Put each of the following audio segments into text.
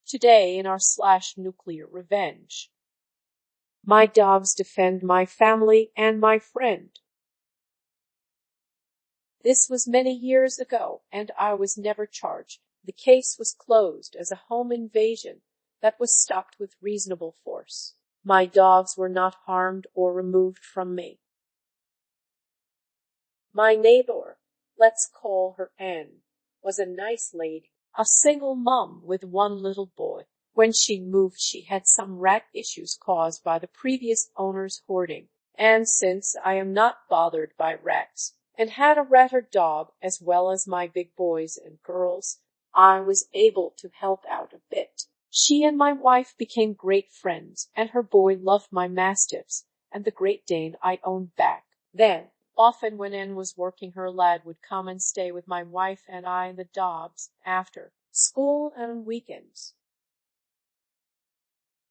Today in our /nuclear revenge. My dogs defend my family and my friend. This was many years ago, and I was never charged. The case was closed as a home invasion that was stopped with reasonable force. My dogs were not harmed or removed from me. My neighbor, let's call her Anne, was a nice lady, a single mom with one little boy. When she moved, she had some rat issues caused by the previous owner's hoarding, and since I am not bothered by rats, and had a rat or dog as well as my big boys and girls, I was able to help out a bit. She and my wife became great friends, and her boy loved my mastiffs and the Great Dane I owned back then. Often when Anne was working, her lad would come and stay with my wife and I and the dogs after school and on weekends.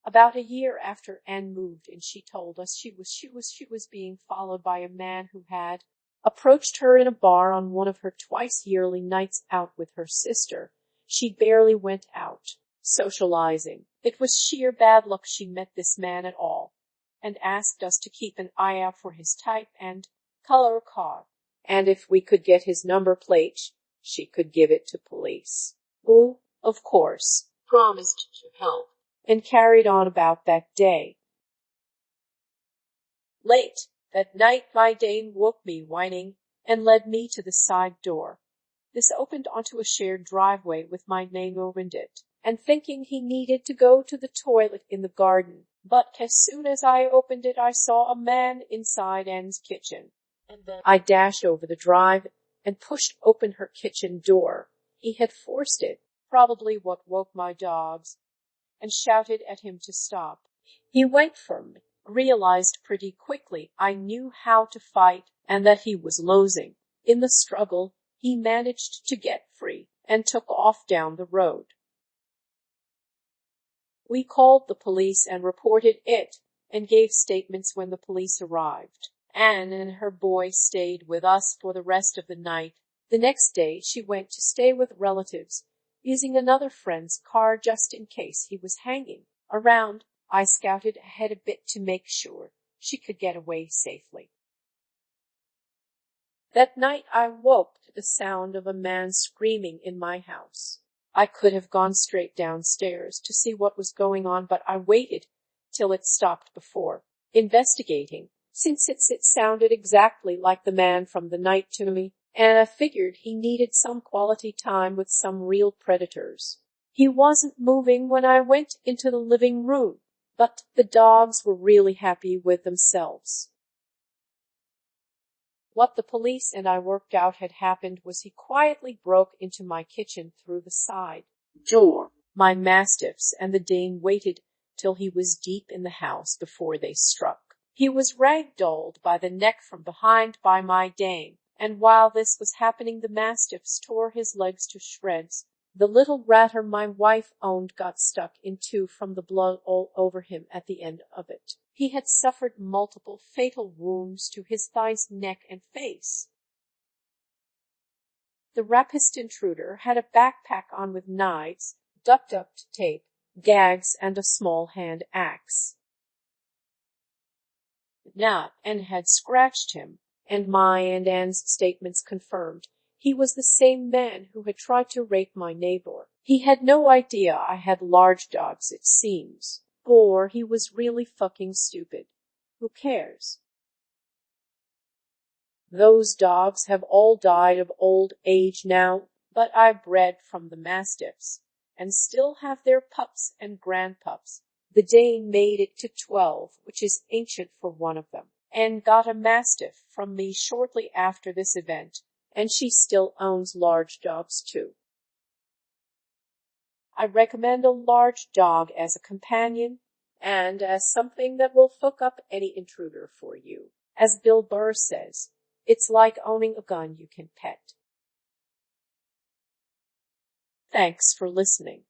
About a year after Anne moved in, she told us she was being followed by a man who had approached her in a bar on one of her twice-yearly nights out with her sister. She barely went out socializing. It was sheer bad luck she met this man at all, and asked us to keep an eye out for his type and color car, and if we could get his number plate, she could give it to police. Who, of course, promised to help, and carried on about that day. Late that night, my Dane woke me whining and led me to the side door. This opened onto a shared driveway with my name opened it, and thinking he needed to go to the toilet in the garden. But as soon as I opened it, I saw a man inside Anne's kitchen. And then I dashed over the drive and pushed open her kitchen door. He had forced it, probably what woke my dogs, and shouted at him to stop. He went for me, realized pretty quickly I knew how to fight and that he was losing. In the struggle, he managed to get free and took off down the road. We called the police and reported it, and gave statements when the police arrived. Anne and her boy stayed with us for the rest of the night. The next day she went to stay with relatives, using another friend's car just in case he was hanging around. I scouted ahead a bit to make sure she could get away safely. That night I woke to the sound of a man screaming in my house. I could have gone straight downstairs to see what was going on, but I waited till it stopped before investigating, since it sounded exactly like the man from the night to me, and I figured he needed some quality time with some real predators. He wasn't moving when I went into the living room, but the dogs were really happy with themselves. What the police and I worked out had happened was he quietly broke into my kitchen through the side door. My mastiffs and the Dane waited till he was deep in the house before they struck. He was ragdolled by the neck from behind by my Dane, and while this was happening the mastiffs tore his legs to shreds. The little ratter my wife owned got stuck in two from the blood all over him at the end of it. He had suffered multiple fatal wounds to his thighs, neck, and face. The rapist intruder had a backpack on with knives, duct tape, gags, and a small hand axe. And had scratched him, and my and Anne's statements confirmed. He was the same man who had tried to rape my neighbor. He had no idea I had large dogs, it seems. Or he was really fucking stupid. Who cares? Those dogs have all died of old age now, but I bred from the mastiffs, and still have their pups and grandpups. The Dane made it to 12, which is ancient for one of them, and got a mastiff from me shortly after this event, and she still owns large dogs too. I recommend a large dog as a companion and as something that will fuck up any intruder for you. As Bill Burr says, it's like owning a gun you can pet. Thanks for listening.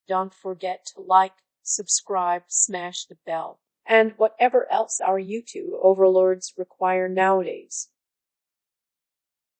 Don't forget to like, subscribe, smash the bell, and whatever else our YouTube overlords require nowadays.